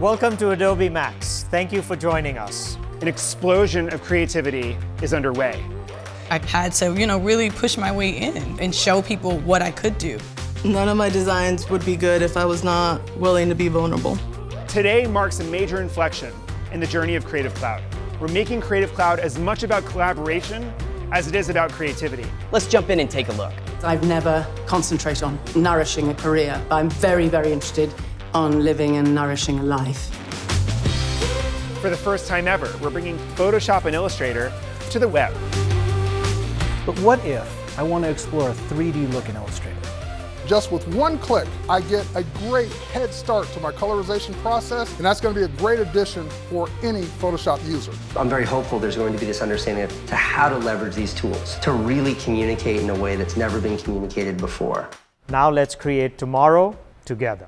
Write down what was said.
Welcome to Adobe Max. Thank you for joining us. An explosion of creativity is underway. I had to, really push my way in and show people what I could do. None of my designs would be good if I was not willing to be vulnerable. Today marks a major inflection in the journey of Creative Cloud. We're making Creative Cloud as much about collaboration as it is about creativity. Let's jump in and take a look. I've never concentrated on nourishing a career, but I'm very, very interested on living and nourishing a life. For the first time ever, we're bringing Photoshop and Illustrator to the web. But what if I want to explore a 3D look in Illustrator? Just with one click, I get a great head start to my colorization process, and that's going to be a great addition for any Photoshop user. I'm very hopeful there's going to be this understanding of how to leverage these tools to really communicate in a way that's never been communicated before. Now let's create tomorrow together.